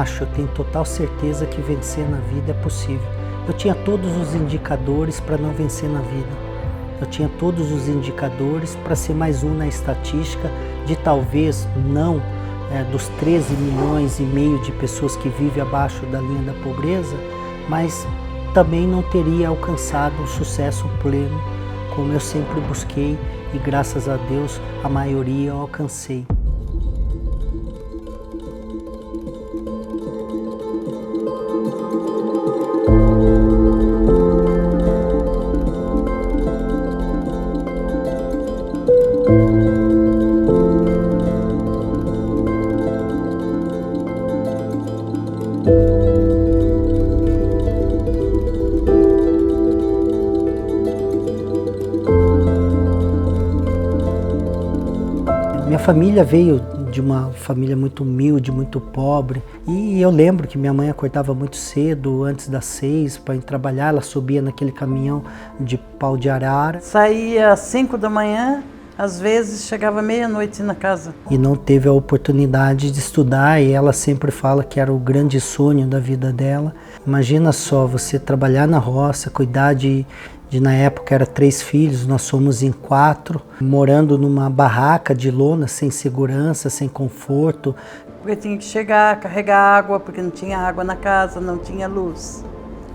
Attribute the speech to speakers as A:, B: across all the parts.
A: acho, eu tenho total certeza que vencer na vida é possível. Eu tinha todos os indicadores para não vencer na vida. Eu tinha todos os indicadores para ser mais um na estatística de talvez não dos 13 milhões e meio de pessoas que vivem abaixo da linha da pobreza, mas também não teria alcançado o sucesso pleno como eu sempre busquei e graças a Deus a maioria eu alcancei. Minha família veio de uma família muito humilde, muito pobre, e eu lembro que minha mãe acordava muito cedo, antes das 6, para ir trabalhar. Ela subia naquele caminhão de pau de arara.
B: Saía às 5 da manhã, às vezes chegava meia-noite na casa.
A: E não teve a oportunidade de estudar, e ela sempre fala que era o grande sonho da vida dela. Imagina só, você trabalhar na roça, cuidar de na época era 3 filhos, nós somos em 4, morando numa barraca de lona, sem segurança, sem conforto.
B: Porque tinha que chegar, carregar água, porque não tinha água na casa, não tinha luz.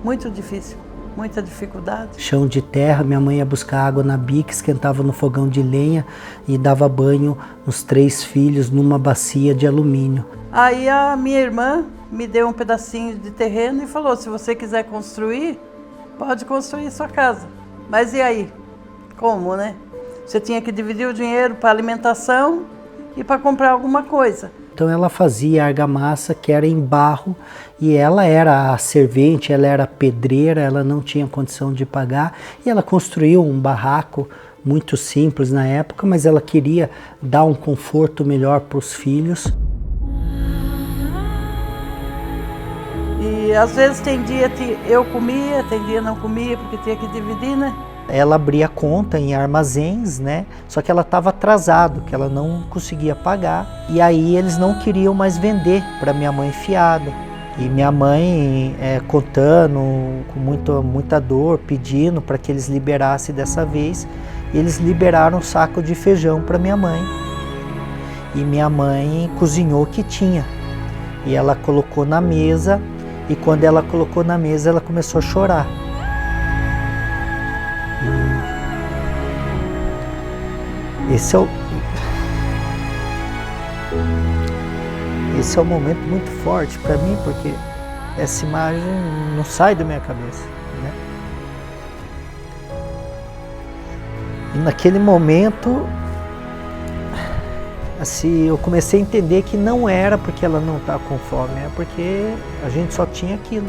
B: Muito difícil, muita dificuldade.
A: Chão de terra, minha mãe ia buscar água na bica, esquentava no fogão de lenha e dava banho nos 3 filhos numa bacia de alumínio.
B: Aí a minha irmã me deu um pedacinho de terreno e falou, se você quiser construir, pode construir sua casa. Mas e aí? Como, né? Você tinha que dividir o dinheiro para alimentação e para comprar alguma coisa.
A: Então ela fazia argamassa que era em barro e ela era a servente, ela era a pedreira, ela não tinha condição de pagar e ela construiu um barraco muito simples na época, mas ela queria dar um conforto melhor para os filhos.
B: E às vezes tem dia que eu comia, tem dia não comia, porque tinha que dividir, né?
A: Ela abria conta em armazéns, né? Só que ela estava atrasado, que ela não conseguia pagar. E aí eles não queriam mais vender para minha mãe fiado. E minha mãe contando com muita dor, pedindo para que eles liberassem dessa vez. E eles liberaram um saco de feijão para minha mãe. E minha mãe cozinhou o que tinha. E ela colocou na mesa. E quando ela colocou na mesa, ela começou a chorar. E esse é um momento muito forte para mim, porque essa imagem não sai da minha cabeça, né? E naquele momento, assim, eu comecei a entender que não era porque ela não está com fome, é porque a gente só tinha aquilo.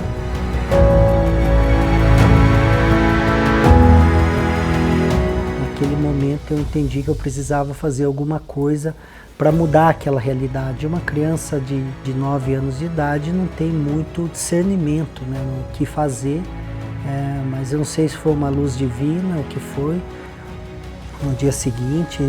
A: Naquele momento eu entendi que eu precisava fazer alguma coisa para mudar aquela realidade. Uma criança de 9 anos de idade não tem muito discernimento, né, no que fazer, mas eu não sei se foi uma luz divina, o que foi. No dia seguinte,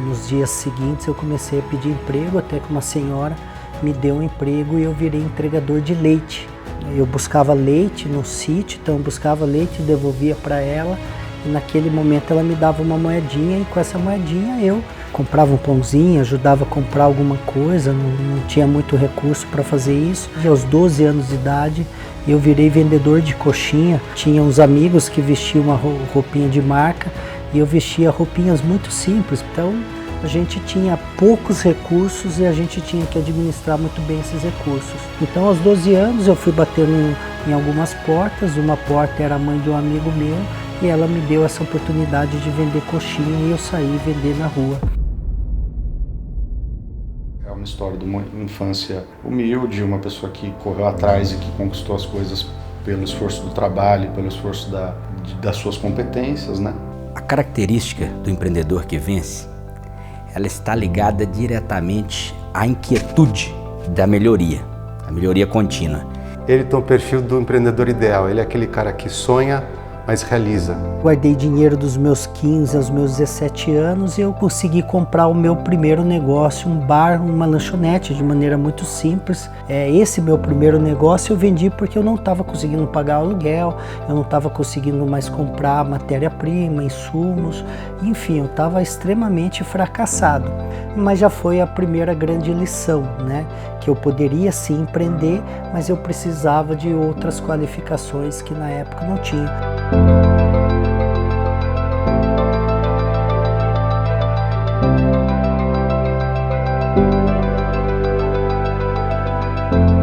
A: nos dias seguintes eu comecei a pedir emprego, até que uma senhora me deu um emprego e eu virei entregador de leite. Eu buscava leite no sítio, então eu buscava leite e devolvia para ela. E naquele momento ela me dava uma moedinha e com essa moedinha eu comprava um pãozinho, ajudava a comprar alguma coisa, não tinha muito recurso para fazer isso. E aos 12 anos de idade eu virei vendedor de coxinha. Tinha uns amigos que vestiam uma roupinha de marca e eu vestia roupinhas muito simples. Então a gente tinha poucos recursos e a gente tinha que administrar muito bem esses recursos. Então aos 12 anos eu fui batendo em algumas portas. Uma porta era a mãe de um amigo meu e ela me deu essa oportunidade de vender coxinha e eu saí vender na rua.
C: É uma história de uma infância humilde, uma pessoa que correu atrás e que conquistou as coisas pelo esforço do trabalho, pelo esforço das suas competências, né?
D: A característica do empreendedor que vence, ela está ligada diretamente à inquietude da melhoria, a melhoria contínua.
E: Ele tem o perfil do empreendedor ideal, ele é aquele cara que sonha,
C: mas realiza.
A: Guardei dinheiro dos meus 15 aos meus 17 anos e eu consegui comprar o meu primeiro negócio, um bar, uma lanchonete, de maneira muito simples. Esse meu primeiro negócio eu vendi porque eu não estava conseguindo pagar aluguel, eu não estava conseguindo mais comprar matéria-prima, insumos, enfim, eu estava extremamente fracassado. Mas já foi a primeira grande lição, né? Que eu poderia sim empreender, mas eu precisava de outras qualificações que na época não tinha.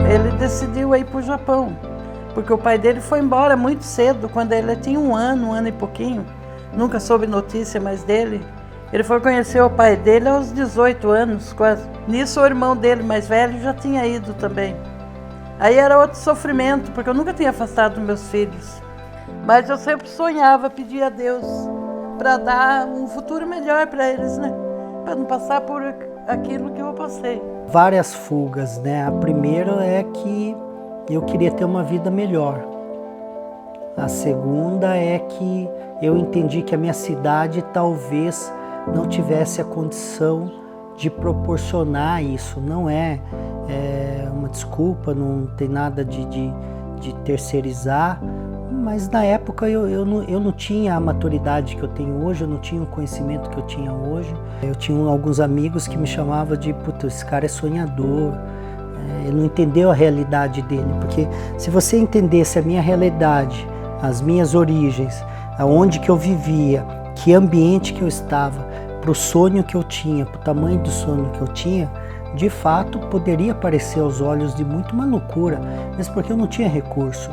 B: Ele decidiu ir para o Japão, porque o pai dele foi embora muito cedo, quando ele tinha um ano e pouquinho. Nunca soube notícia mais dele. Ele foi conhecer o pai dele aos 18 anos, quase. Nisso o irmão dele mais velho já tinha ido também. Aí era outro sofrimento, porque eu nunca tinha afastado meus filhos. Mas eu sempre sonhava, pedia a Deus para dar um futuro melhor para eles, né? Para não passar por aquilo que eu passei.
A: Várias fugas, né? A primeira é que eu queria ter uma vida melhor. A segunda é que eu entendi que a minha cidade talvez não tivesse a condição de proporcionar isso. Não é uma desculpa, não tem nada de terceirizar, mas na época eu não tinha a maturidade que eu tenho hoje, eu não tinha o conhecimento que eu tinha hoje. Eu tinha alguns amigos que me chamavam de, puta, esse cara é sonhador. Ele não entendeu a realidade dele, porque se você entendesse a minha realidade, as minhas origens, aonde que eu vivia, que ambiente que eu estava, para o sonho que eu tinha, para o tamanho do sonho que eu tinha, de fato poderia parecer aos olhos de muito uma loucura, mas porque eu não tinha recurso.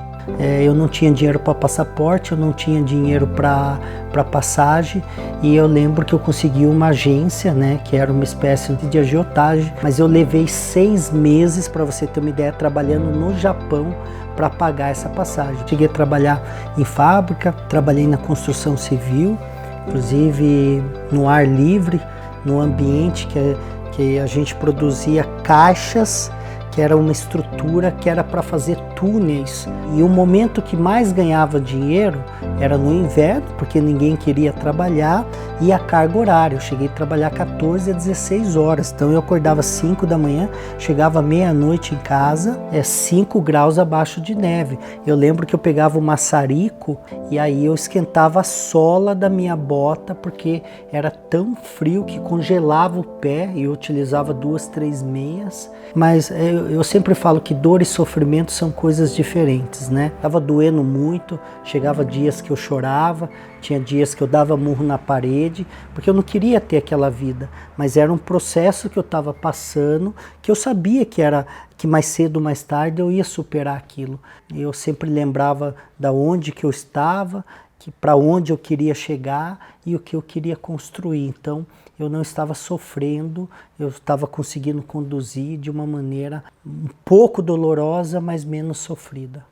A: Eu não tinha dinheiro para passaporte, eu não tinha dinheiro para passagem, e eu lembro que eu consegui uma agência, né, que era uma espécie de agiotagem, mas eu levei 6 meses, para você ter uma ideia, trabalhando no Japão para pagar essa passagem. Cheguei a trabalhar em fábrica, trabalhei na construção civil, inclusive no ar livre, no ambiente que a gente produzia caixas, que era uma estrutura que era para fazer túneis. E o momento que mais ganhava dinheiro era no inverno, porque ninguém queria trabalhar, e a carga horária. Eu cheguei a trabalhar 14 a 16 horas. Então eu acordava 5 da manhã, chegava meia-noite em casa, 5 graus abaixo de neve. Eu lembro que eu pegava o maçarico e aí eu esquentava a sola da minha bota, porque era tão frio que congelava o pé, e eu utilizava 2, 3 meias. Mas eu sempre falo que dor e sofrimento são coisas diferentes, né? Tava doendo muito, chegava dias que eu chorava, tinha dias que eu dava murro na parede, porque eu não queria ter aquela vida, mas era um processo que eu estava passando, que eu sabia que mais cedo ou mais tarde eu ia superar aquilo. Eu sempre lembrava da onde que eu estava, para onde eu queria chegar e o que eu queria construir. Então eu não estava sofrendo, eu estava conseguindo conduzir de uma maneira um pouco dolorosa, mas menos sofrida.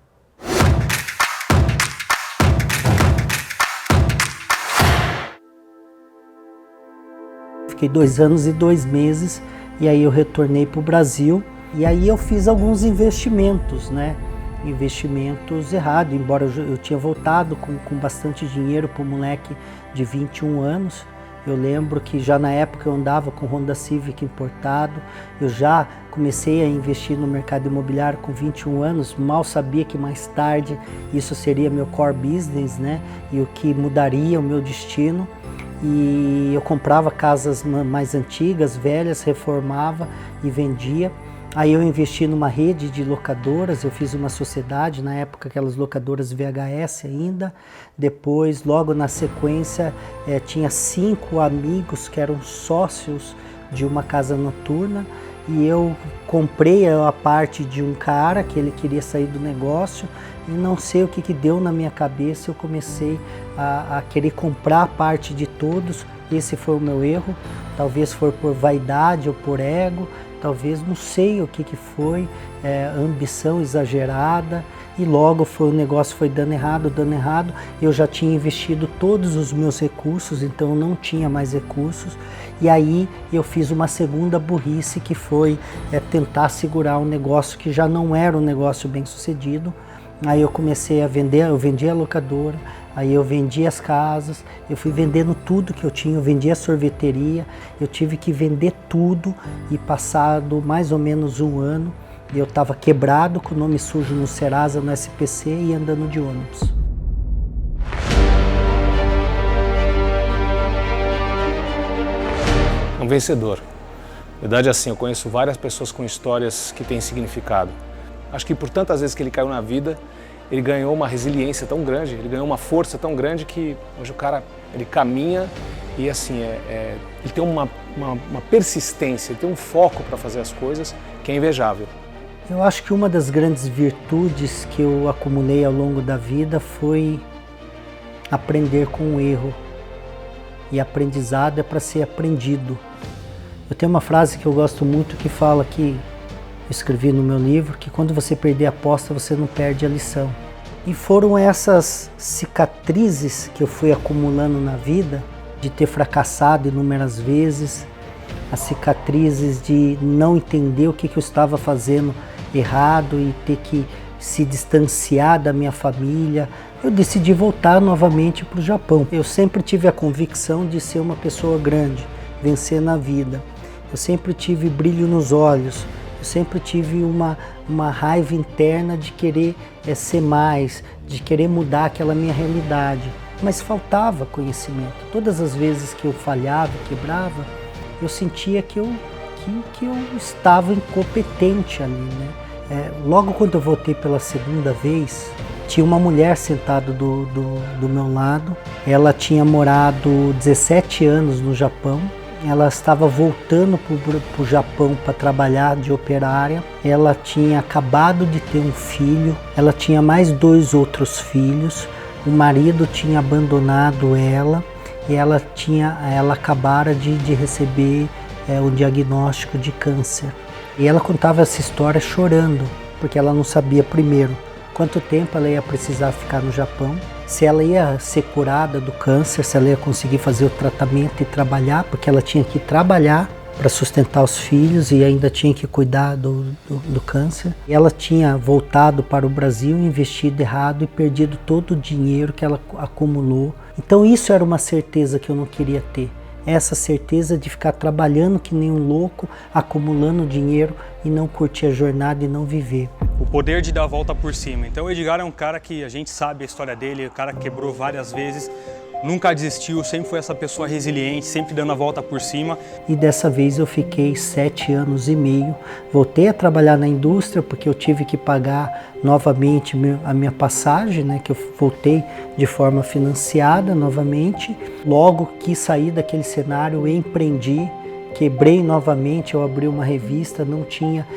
A: Fiquei 2 anos e 2 meses e aí eu retornei para o Brasil, e aí eu fiz alguns investimentos, né? Investimentos errados, embora eu tinha voltado com bastante dinheiro para um moleque de 21 anos. Eu lembro que já na época eu andava com Honda Civic importado, eu já comecei a investir no mercado imobiliário com 21 anos, mal sabia que mais tarde isso seria meu core business, né? E o que mudaria o meu destino. E eu comprava casas mais antigas, velhas, reformava e vendia. Aí eu investi numa rede de locadoras, eu fiz uma sociedade, na época aquelas locadoras VHS ainda. Depois, logo na sequência, tinha 5 amigos que eram sócios de uma casa noturna, e eu comprei a parte de um cara que ele queria sair do negócio, e não sei o que deu na minha cabeça, eu comecei a querer comprar a parte de todos. Esse foi o meu erro, talvez foi por vaidade ou por ego, talvez, não sei o que foi, ambição exagerada, e logo o negócio foi dando errado. Eu já tinha investido todos os meus recursos, então eu não tinha mais recursos, e aí eu fiz uma segunda burrice, que foi tentar segurar um negócio que já não era um negócio bem sucedido. Aí eu comecei a vender, eu vendi a locadora, Aí eu vendi as casas, eu fui vendendo tudo que eu tinha, eu vendi a sorveteria, eu tive que vender tudo e passado mais ou menos um ano, eu estava quebrado, com o nome sujo no Serasa, no SPC e andando de ônibus.
E: Um vencedor. Na verdade, assim, eu conheço várias pessoas com histórias que têm significado. Acho que por tantas vezes que ele caiu na vida, ele ganhou uma resiliência tão grande, ele ganhou uma força tão grande que hoje o cara, ele caminha e assim, ele tem uma persistência, ele tem um foco para fazer as coisas que é invejável.
A: Eu acho que uma das grandes virtudes que eu acumulei ao longo da vida foi aprender com o erro. E aprendizado é para ser aprendido. Eu tenho uma frase que eu gosto muito que fala que eu escrevi no meu livro, que quando você perder a aposta, você não perde a lição. E foram essas cicatrizes que eu fui acumulando na vida, de ter fracassado inúmeras vezes, as cicatrizes de não entender o que eu estava fazendo errado e ter que se distanciar da minha família. Eu decidi voltar novamente para o Japão. Eu sempre tive a convicção de ser uma pessoa grande, vencer na vida. Eu sempre tive brilho nos olhos. Eu sempre tive uma raiva interna de querer ser mais, de querer mudar aquela minha realidade. Mas faltava conhecimento. Todas as vezes que eu falhava, quebrava, eu sentia que eu estava incompetente ali, né? Logo quando eu voltei pela segunda vez, tinha uma mulher sentada do meu lado. Ela tinha morado 17 anos no Japão. Ela estava voltando para o Japão para trabalhar de operária. Ela tinha acabado de ter um filho. Ela tinha mais 2 outros filhos. O marido tinha abandonado ela e ela acabara de receber o diagnóstico de câncer. E ela contava essa história chorando, porque ela não sabia primeiro quanto tempo ela ia precisar ficar no Japão, se ela ia ser curada do câncer, se ela ia conseguir fazer o tratamento e trabalhar, porque ela tinha que trabalhar para sustentar os filhos e ainda tinha que cuidar do câncer. E ela tinha voltado para o Brasil, investido errado e perdido todo o dinheiro que ela acumulou. Então isso era uma certeza que eu não queria ter. Essa certeza de ficar trabalhando que nem um louco, acumulando dinheiro e não curtir a jornada e não viver.
F: O poder de dar a volta por cima. Então o Edgar é um cara que a gente sabe a história dele, o cara quebrou várias vezes, nunca desistiu, sempre foi essa pessoa resiliente, sempre dando a volta por cima.
A: E dessa vez eu fiquei 7 anos e meio, voltei a trabalhar na indústria porque eu tive que pagar novamente a minha passagem, né, que eu voltei de forma financiada novamente. Logo que saí daquele cenário, eu empreendi, quebrei novamente, eu abri uma revista, não tinha...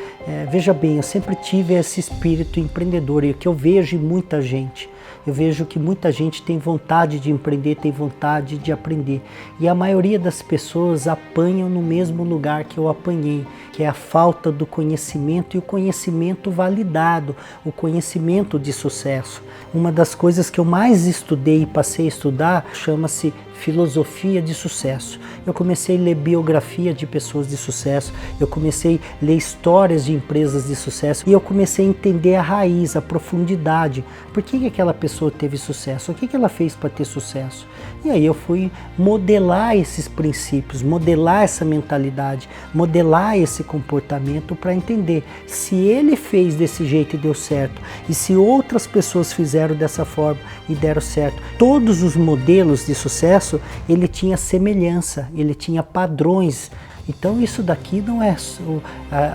A: veja bem, eu sempre tive esse espírito empreendedor e o que eu vejo em muita gente. Eu vejo que muita gente tem vontade de empreender, tem vontade de aprender. E a maioria das pessoas apanham no mesmo lugar que eu apanhei, que é a falta do conhecimento e o conhecimento validado, o conhecimento de sucesso. Uma das coisas que eu mais estudei e passei a estudar chama-se filosofia de sucesso. Eu comecei a ler biografia de pessoas de sucesso, eu comecei a ler histórias de empresas de sucesso e eu comecei a entender a raiz, a profundidade. Por que aquela pessoa teve sucesso? O que ela fez para ter sucesso? E aí eu fui modelar esses princípios, modelar essa mentalidade, modelar esse comportamento para entender se ele fez desse jeito e deu certo e se outras pessoas fizeram dessa forma e deram certo. Todos os modelos de sucesso, ele tinha semelhança, ele tinha padrões. Então isso daqui não é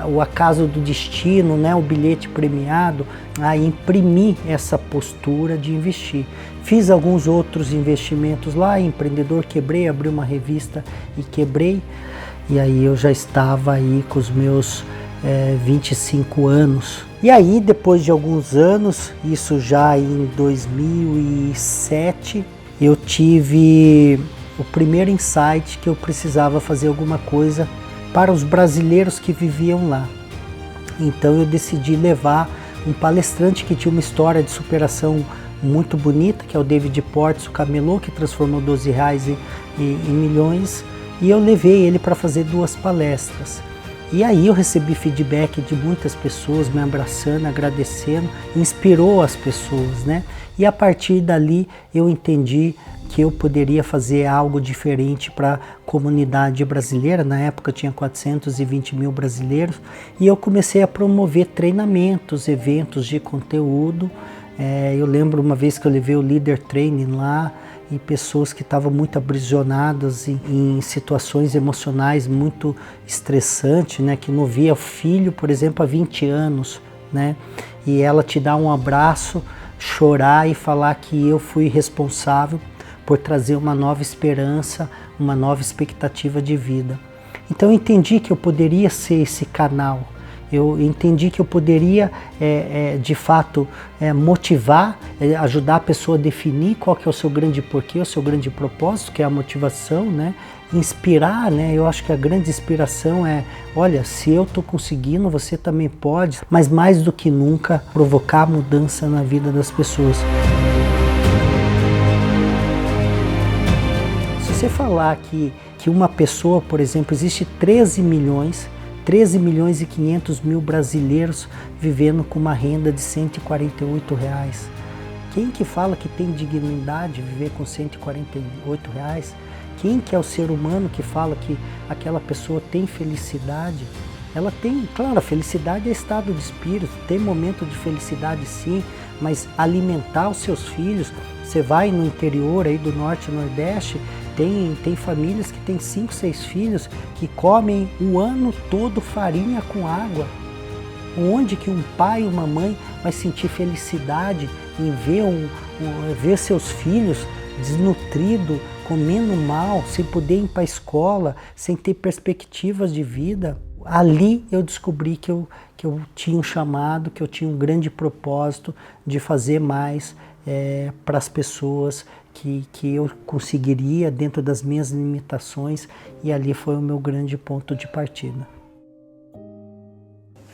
A: o acaso do destino, né? O bilhete premiado, a imprimir essa postura de investir. Fiz alguns outros investimentos lá, empreendedor, quebrei, abri uma revista e quebrei. E aí eu já estava aí com os meus 25 anos. E aí depois de alguns anos, isso já em 2007, eu tive o primeiro insight que eu precisava fazer alguma coisa para os brasileiros que viviam lá. Então eu decidi levar um palestrante que tinha uma história de superação muito bonita, que é o David Portes, o camelô que transformou R$12 em milhões, e eu levei ele para fazer 2 palestras. E aí eu recebi feedback de muitas pessoas me abraçando, agradecendo, inspirou as pessoas, né? E a partir dali eu entendi que eu poderia fazer algo diferente para a comunidade brasileira. Na época tinha 420 mil brasileiros e eu comecei a promover treinamentos, eventos de conteúdo. Eu lembro uma vez que eu levei o Leader Training lá e pessoas que estavam muito aprisionadas em situações emocionais muito estressantes, né? Que não via o filho, por exemplo, há 20 anos, né? E ela te dá um abraço, chorar e falar que eu fui responsável por trazer uma nova esperança, uma nova expectativa de vida. Então eu entendi que eu poderia ser esse canal. Eu entendi que eu poderia, de fato, motivar, ajudar a pessoa a definir qual que é o seu grande porquê, o seu grande propósito, que é a motivação, né? Inspirar, né? Eu acho que a grande inspiração é, olha, se eu estou conseguindo, você também pode, mas mais do que nunca, provocar mudança na vida das pessoas. Se você falar que uma pessoa, por exemplo, existe 13 milhões e 500 mil brasileiros vivendo com uma renda de R$148. Quem que fala que tem dignidade viver com R$148? Quem que é o ser humano que fala que aquela pessoa tem felicidade? Ela tem, claro, a felicidade é estado de espírito, tem momento de felicidade sim, mas alimentar os seus filhos, você vai no interior aí do norte e nordeste, tem famílias que têm 5, 6 filhos que comem o ano todo farinha com água. Onde que um pai e uma mãe vai sentir felicidade em ver seus filhos desnutridos, comendo mal, sem poder ir para a escola, sem ter perspectivas de vida? Ali eu descobri que eu tinha um chamado, que eu tinha um grande propósito de fazer mais para as pessoas, que eu conseguiria dentro das minhas limitações, e ali foi o meu grande ponto de partida.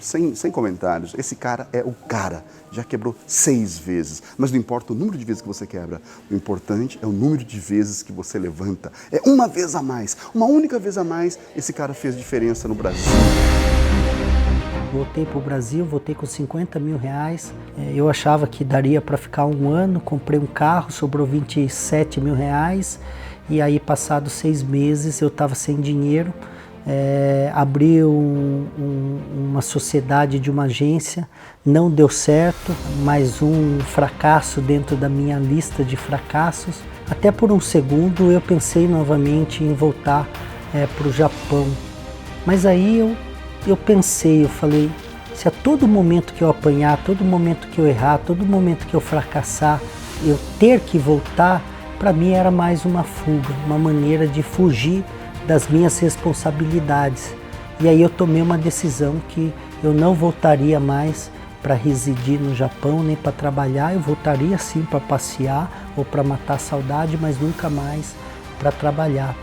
G: Sem comentários, esse cara é o cara, já quebrou 6 vezes, mas não importa o número de vezes que você quebra, o importante é o número de vezes que você levanta. É uma vez a mais, uma única vez a mais, esse cara fez diferença no Brasil.
A: Voltei para o Brasil, voltei com R$50 mil. Eu achava que daria para ficar um ano, comprei um carro, sobrou R$27 mil. E aí, passados 6 meses, eu estava sem dinheiro. Abri uma sociedade de uma agência, não deu certo, mais um fracasso dentro da minha lista de fracassos. Até por um segundo eu pensei novamente em voltar para o Japão. Mas aí eu pensei, eu falei, se a todo momento que eu apanhar, a todo momento que eu errar, a todo momento que eu fracassar, eu ter que voltar, para mim era mais uma fuga, uma maneira de fugir das minhas responsabilidades. E aí eu tomei uma decisão que eu não voltaria mais para residir no Japão, nem para trabalhar. Eu voltaria sim para passear ou para matar a saudade, mas nunca mais para trabalhar.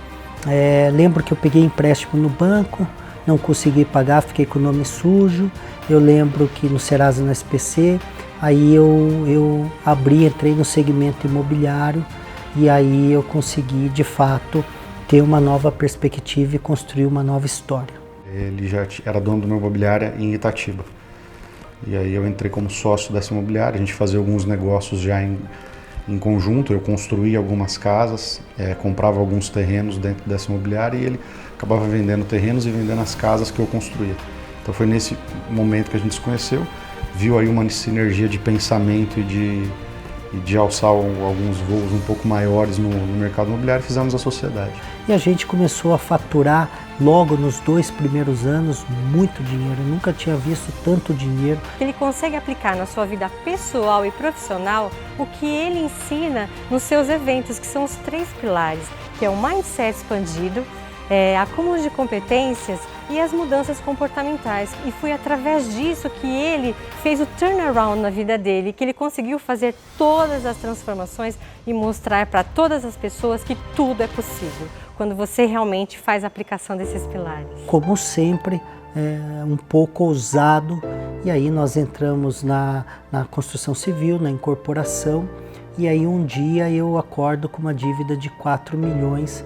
A: Lembro que eu peguei empréstimo no banco, não consegui pagar, fiquei com o nome sujo. Eu lembro que no Serasa, no SPC, aí eu entrei no segmento imobiliário e aí eu consegui de fato ter uma nova perspectiva e construir uma nova história.
C: Ele já era dono de uma imobiliária em Itatiba. E aí eu entrei como sócio dessa imobiliária, a gente fazia alguns negócios já em conjunto, eu construía algumas casas, comprava alguns terrenos dentro dessa imobiliária e ele acabava vendendo terrenos e vendendo as casas que eu construía. Então foi nesse momento que a gente se conheceu, viu aí uma sinergia de pensamento e de alçar alguns voos um pouco maiores no mercado imobiliário, fizemos a sociedade.
A: E a gente começou a faturar logo nos 2 primeiros anos muito dinheiro, eu nunca tinha visto tanto dinheiro.
H: Ele consegue aplicar na sua vida pessoal e profissional o que ele ensina nos seus eventos, que são os 3 pilares, que é o mindset expandido, acúmulo de competências e as mudanças comportamentais. E foi através disso que ele fez o turnaround na vida dele, que ele conseguiu fazer todas as transformações e mostrar para todas as pessoas que tudo é possível, quando você realmente faz a aplicação desses pilares.
A: Como sempre, um pouco ousado, e aí nós entramos na construção civil, na incorporação, e aí um dia eu acordo com uma dívida de 4 milhões.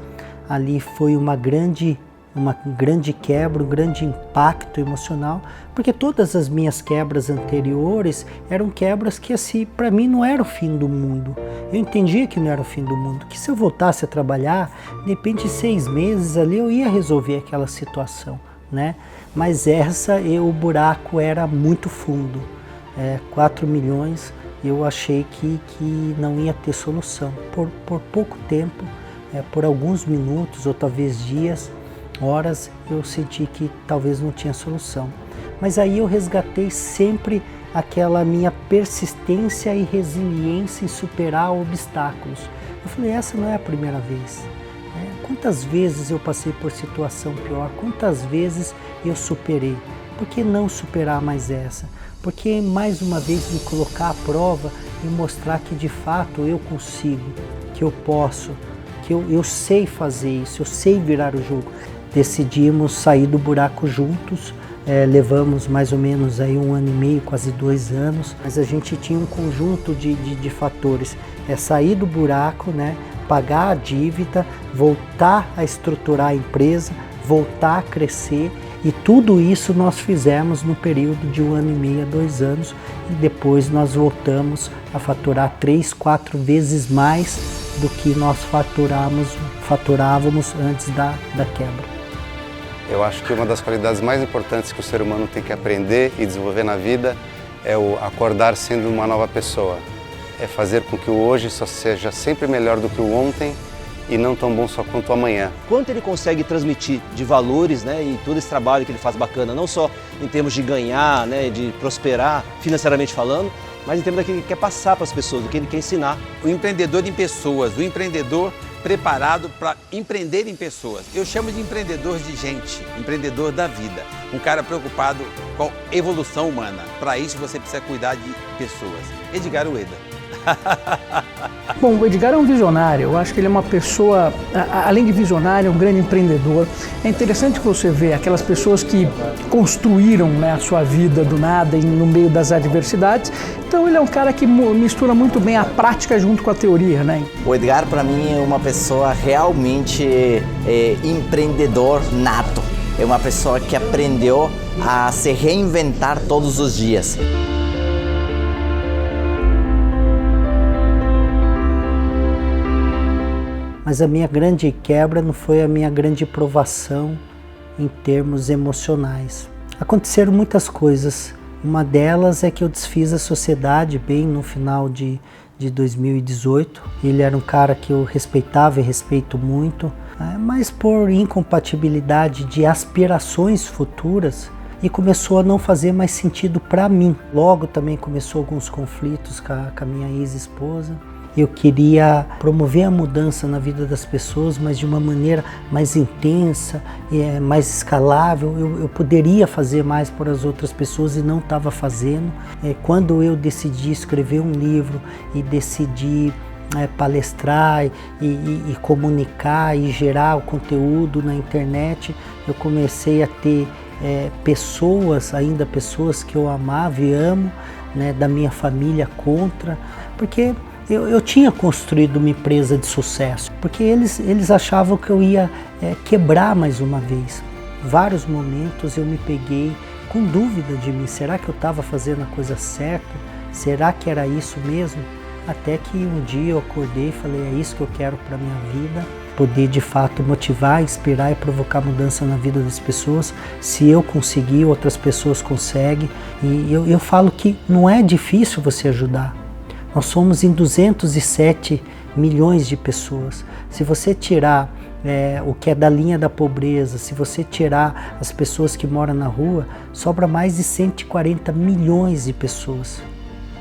A: Ali foi uma grande uma grande quebra, um grande impacto emocional, porque todas as minhas quebras anteriores eram quebras que, assim, para mim não era o fim do mundo. Eu entendia que não era o fim do mundo, que se eu voltasse a trabalhar, de repente 6 meses ali eu ia resolver aquela situação, né? Mas o buraco era muito fundo, 4 milhões, eu achei que não ia ter solução. Por pouco tempo, por alguns minutos ou talvez dias, horas, eu senti que talvez não tinha solução. Mas aí eu resgatei sempre aquela minha persistência e resiliência em superar obstáculos. Eu falei, essa não é a primeira vez. Quantas vezes eu passei por situação pior, quantas vezes eu superei. Por que não superar mais essa? Porque mais uma vez me colocar à prova e mostrar que de fato eu consigo, que eu posso, que eu sei fazer isso, eu sei virar o jogo. Decidimos sair do buraco juntos, levamos mais ou menos aí 1 ano e meio, quase 2 anos, mas a gente tinha um conjunto de fatores, sair do buraco, né, pagar a dívida, voltar a estruturar a empresa, voltar a crescer, e tudo isso nós fizemos no período de 1 ano e meio a 2 anos, e depois nós voltamos a faturar 3, 4 vezes mais do que nós faturávamos antes da quebra.
I: Eu acho que uma das qualidades mais importantes que o ser humano tem que aprender e desenvolver na vida é o acordar sendo uma nova pessoa. É fazer com que o hoje só seja sempre melhor do que o ontem e não tão bom só quanto o amanhã.
J: Quanto ele consegue transmitir de valores, né, e todo esse trabalho que ele faz bacana, não só em termos de ganhar, né, de prosperar financeiramente falando, mas em termos daquilo que ele quer passar para as pessoas, do que ele quer ensinar.
K: O empreendedor em pessoas, o empreendedor preparado para empreender em pessoas. Eu chamo de empreendedor de gente, empreendedor da vida. Um cara preocupado com a evolução humana. Para isso você precisa cuidar de pessoas. Edgar Ueda.
L: Bom, o Edgar é um visionário. Eu acho que ele é uma pessoa, além de visionário, é um grande empreendedor. É interessante que você vê aquelas pessoas que construíram, né, a sua vida do nada no meio das adversidades. Então ele é um cara que mistura muito bem a prática junto com a teoria, né?
M: O Edgar, para mim, é uma pessoa realmente empreendedor nato. É uma pessoa que aprendeu a se reinventar todos os dias.
A: Mas a minha grande quebra não foi a minha grande provação em termos emocionais. Aconteceram muitas coisas. Uma delas é que eu desfiz a sociedade bem no final de 2018. Ele era um cara que eu respeitava e respeito muito, mas por incompatibilidade de aspirações futuras, e começou a não fazer mais sentido para mim. Logo também começou alguns conflitos com a minha ex-esposa. Eu queria promover a mudança na vida das pessoas, mas de uma maneira mais intensa, mais escalável. Eu poderia fazer mais por as outras pessoas e não estava fazendo. Quando eu decidi escrever um livro e decidi palestrar e comunicar e gerar o conteúdo na internet, eu comecei a ter pessoas que eu amava e amo, né, da minha família contra, porque eu tinha construído uma empresa de sucesso, porque eles achavam que eu ia quebrar mais uma vez. Vários momentos eu me peguei com dúvida de mim, será que eu estava fazendo a coisa certa? Será que era isso mesmo? Até que um dia eu acordei e falei, é isso que eu quero para a minha vida, poder de fato motivar, inspirar e provocar mudança na vida das pessoas. Se eu conseguir, outras pessoas conseguem. E eu falo que não é difícil você ajudar. Nós somos em 207 milhões de pessoas. Se você tirar o que é da linha da pobreza, se você tirar as pessoas que moram na rua, sobra mais de 140 milhões de pessoas.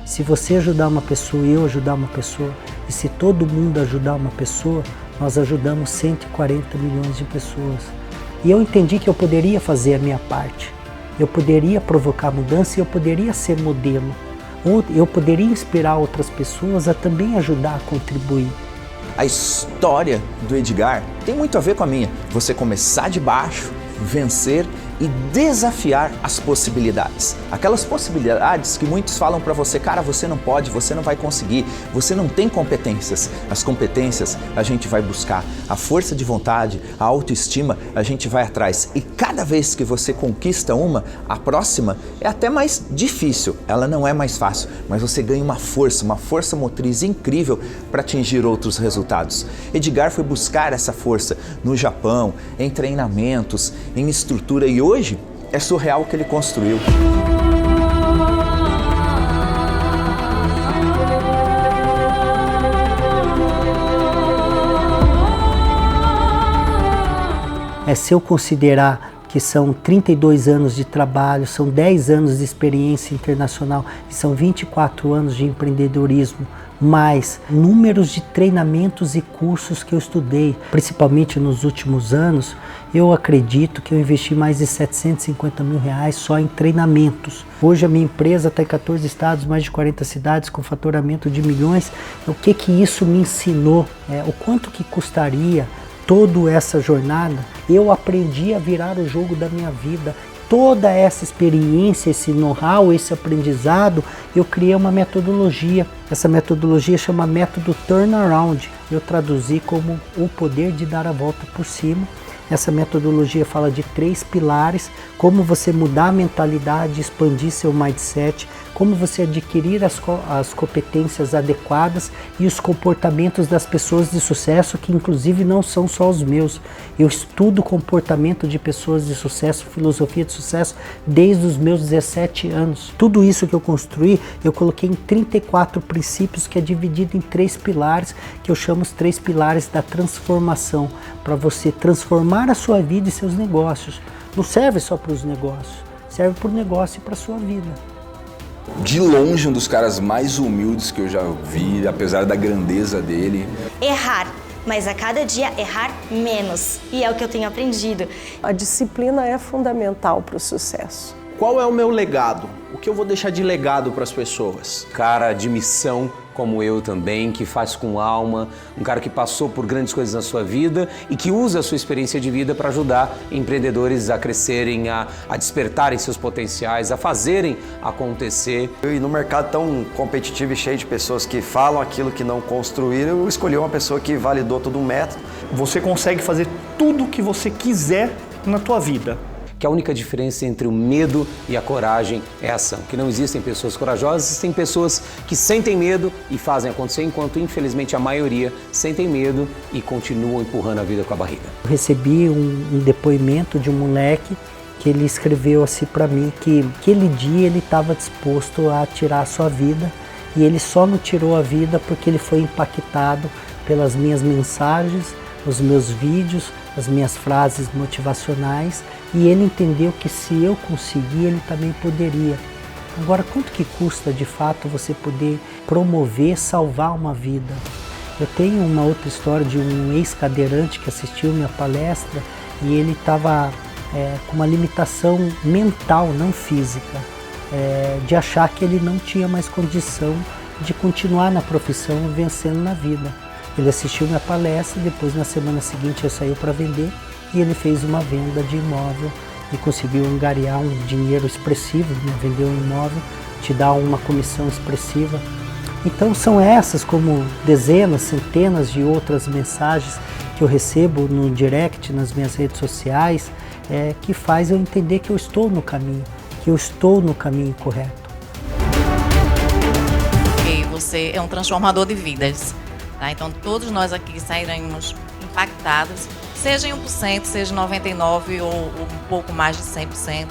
A: Se você ajudar uma pessoa e eu ajudar uma pessoa, e se todo mundo ajudar uma pessoa, nós ajudamos 140 milhões de pessoas. E eu entendi que eu poderia fazer a minha parte. Eu poderia provocar mudança e eu poderia ser modelo. Eu poderia inspirar outras pessoas a também ajudar a contribuir.
N: A história do Edgar tem muito a ver com a minha. Você começar de baixo, vencer e desafiar as possibilidades. Aquelas possibilidades que muitos falam para você, cara, você não pode, você não vai conseguir, você não tem competências. As competências a gente vai buscar, a força de vontade, a autoestima, a gente vai atrás. E cada vez que você conquista uma, a próxima é até mais difícil, ela não é mais fácil, mas você ganha uma força motriz incrível para atingir outros resultados. Edgar foi buscar essa força no Japão, em treinamentos, em estrutura, e hoje é surreal o que ele construiu.
A: Se eu considerar que são 32 anos de trabalho, são 10 anos de experiência internacional e são 24 anos de empreendedorismo, mais números de treinamentos e cursos que eu estudei, principalmente nos últimos anos, eu acredito que eu investi mais de 750 mil reais só em treinamentos. Hoje a minha empresa está em 14 estados, mais de 40 cidades, com faturamento de milhões. O que isso me ensinou? O quanto que custaria toda essa jornada? Eu aprendi a virar o jogo da minha vida. Toda essa experiência, esse know-how, esse aprendizado, eu criei uma metodologia. Essa metodologia chama método Turnaround. Eu traduzi como o poder de dar a volta por cima. Essa metodologia fala de 3 pilares: como você mudar a mentalidade, expandir seu mindset, como você adquirir as competências adequadas e os comportamentos das pessoas de sucesso, que inclusive não são só os meus. Eu estudo o comportamento de pessoas de sucesso, filosofia de sucesso, desde os meus 17 anos. Tudo isso que eu construí, eu coloquei em 34 princípios, que é dividido em 3 pilares, que eu chamo os 3 pilares da transformação, para você transformar a sua vida e seus negócios. Não serve só para os negócios, serve para o negócio e para a sua vida.
O: De longe, um dos caras mais humildes que eu já vi, apesar da grandeza dele.
P: Errar, mas a cada dia errar menos. E é o que eu tenho aprendido.
Q: A disciplina é fundamental para o sucesso.
J: Qual é o meu legado? O que eu vou deixar de legado para as pessoas?
R: Cara de missão, como eu também, que faz com alma, um cara que passou por grandes coisas na sua vida e que usa a sua experiência de vida para ajudar empreendedores a crescerem, a despertarem seus potenciais, a fazerem acontecer.
S: E no mercado tão competitivo e cheio de pessoas que falam aquilo que não construíram, eu escolhi uma pessoa que validou todo o método.
T: Você consegue fazer tudo o que você quiser na tua vida.
R: Que a única diferença entre o medo e a coragem é a ação. Que não existem pessoas corajosas, existem pessoas que sentem medo e fazem acontecer, enquanto infelizmente a maioria sentem medo e continuam empurrando a vida com a barriga.
A: Eu recebi um depoimento de um moleque que ele escreveu assim para mim que aquele dia ele estava disposto a tirar a sua vida, e ele só não tirou a vida porque ele foi impactado pelas minhas mensagens, os meus vídeos, as minhas frases motivacionais, e ele entendeu que se eu conseguir, ele também poderia. Agora, quanto que custa de fato você poder promover, salvar uma vida? Eu tenho uma outra história de um ex-cadeirante que assistiu minha palestra e ele estava com uma limitação mental, não física, de achar que ele não tinha mais condição de continuar na profissão vencendo na vida. Ele assistiu minha palestra, depois na semana seguinte eu saí para vender e ele fez uma venda de imóvel e conseguiu angariar um dinheiro expressivo, né? Vender um imóvel te dá uma comissão expressiva. Então são essas, como dezenas, centenas de outras mensagens que eu recebo no direct, nas minhas redes sociais, que faz eu entender que eu estou no caminho, que eu estou no caminho correto.
U: E você é um transformador de vidas. Tá? Então todos nós aqui sairemos impactados, seja em 1%, seja em 99% ou um pouco mais de 100%,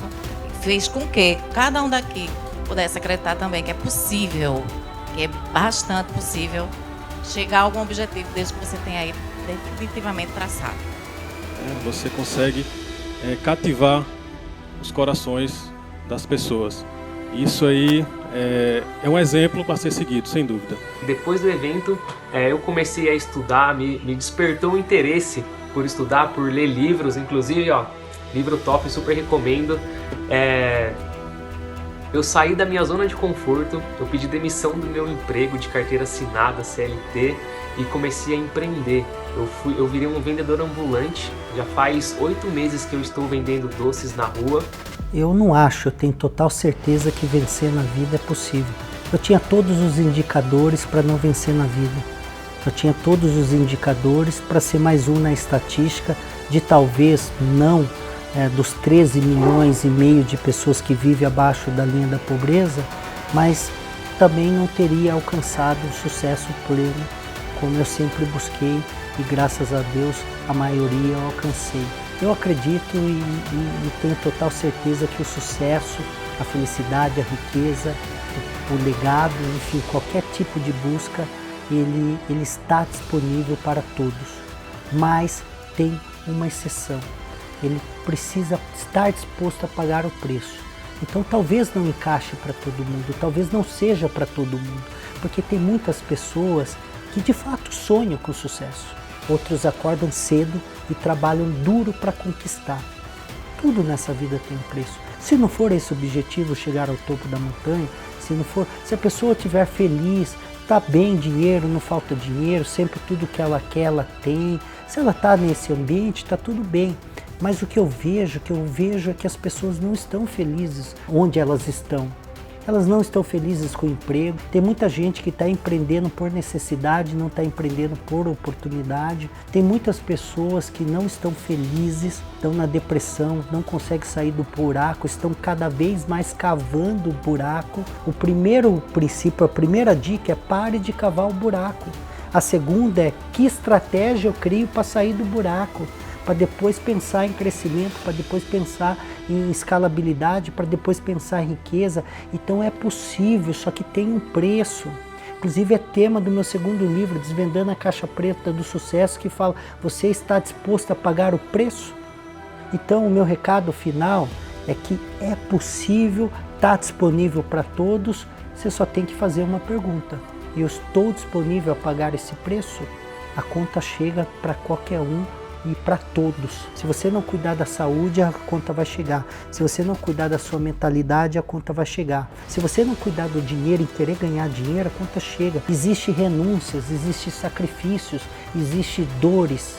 U: fez com que cada um daqui pudesse acreditar também que é possível, que é bastante possível chegar a algum objetivo desde que você tenha aí definitivamente traçado.
V: Você consegue cativar os corações das pessoas. Isso aí é um exemplo para ser seguido, sem dúvida.
W: Depois do evento, eu comecei a estudar, me despertou um interesse por estudar, por ler livros, inclusive, livro top, super recomendo. Eu saí da minha zona de conforto, eu pedi demissão do meu emprego de carteira assinada, CLT, e comecei a empreender. Eu virei um vendedor ambulante, já faz 8 meses que eu estou vendendo doces na rua.
A: Eu não acho, eu tenho total certeza que vencer na vida é possível. Eu tinha todos os indicadores para não vencer na vida. Eu tinha todos os indicadores para ser mais um na estatística de talvez não dos 13 milhões e meio de pessoas que vivem abaixo da linha da pobreza, mas também não teria alcançado o sucesso pleno como eu sempre busquei e graças a Deus a maioria eu alcancei. Eu acredito e tenho total certeza que o sucesso, a felicidade, a riqueza, o legado, enfim, qualquer tipo de busca, ele está disponível para todos, mas tem uma exceção. Ele precisa estar disposto a pagar o preço. Então talvez não encaixe para todo mundo, talvez não seja para todo mundo, porque tem muitas pessoas que de fato sonham com sucesso. Outros acordam cedo e trabalham duro para conquistar. Tudo nessa vida tem um preço. Se não for esse o objetivo, chegar ao topo da montanha, se a pessoa estiver feliz, está bem, dinheiro, não falta dinheiro, sempre tudo que ela quer, ela tem. Se ela está nesse ambiente, está tudo bem. Mas o que eu vejo é que as pessoas não estão felizes onde elas estão. Elas não estão felizes com o emprego. Tem muita gente que está empreendendo por necessidade, não está empreendendo por oportunidade. Tem muitas pessoas que não estão felizes, estão na depressão, não conseguem sair do buraco, estão cada vez mais cavando o buraco. O primeiro princípio, a primeira dica é pare de cavar o buraco. A segunda é que estratégia eu crio para sair do buraco, para depois pensar em crescimento, para depois pensar em escalabilidade, para depois pensar em riqueza. Então é possível, só que tem um preço. Inclusive é tema do meu segundo livro, Desvendando a Caixa Preta do Sucesso, que fala, você está disposto a pagar o preço? Então o meu recado final é que é possível, está disponível para todos, você só tem que fazer uma pergunta. Eu estou disponível a pagar esse preço? A conta chega para qualquer um e para todos. Se você não cuidar da saúde, a conta vai chegar. Se você não cuidar da sua mentalidade, a conta vai chegar. Se você não cuidar do dinheiro e querer ganhar dinheiro, a conta chega. Existem renúncias, existem sacrifícios, existem dores,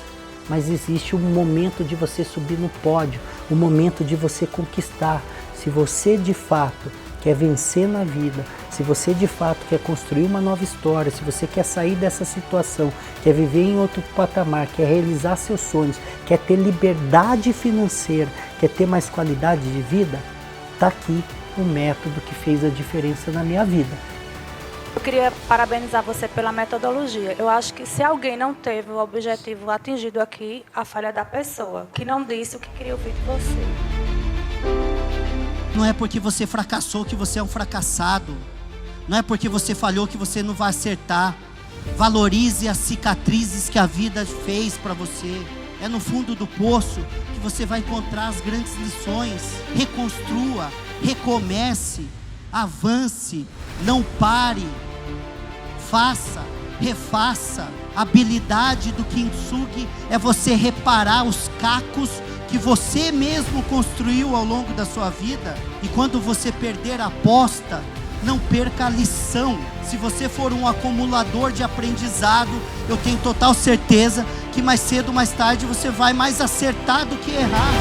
A: mas existe um momento de você subir no pódio, um momento de você conquistar. Se você de fato quer vencer na vida, se você de fato quer construir uma nova história, se você quer sair dessa situação, quer viver em outro patamar, quer realizar seus sonhos, quer ter liberdade financeira, quer ter mais qualidade de vida, está aqui o método que fez a diferença na minha vida.
B: Eu queria parabenizar você pela metodologia. Eu acho que se alguém não teve o objetivo atingido aqui, a falha é da pessoa, que não disse o que queria ouvir de você.
D: Não é porque você fracassou que você é um fracassado. Não é porque você falhou que você não vai acertar. Valorize as cicatrizes que a vida fez para você. É no fundo do poço que você vai encontrar as grandes lições. Reconstrua, recomece, avance, não pare. Faça, refaça. A habilidade do Kintsugi é você reparar os cacos que você mesmo construiu ao longo da sua vida. E quando você perder a aposta, não perca a lição. Se você for um acumulador de aprendizado, eu tenho total certeza que mais cedo ou mais tarde você vai mais acertar do que errar.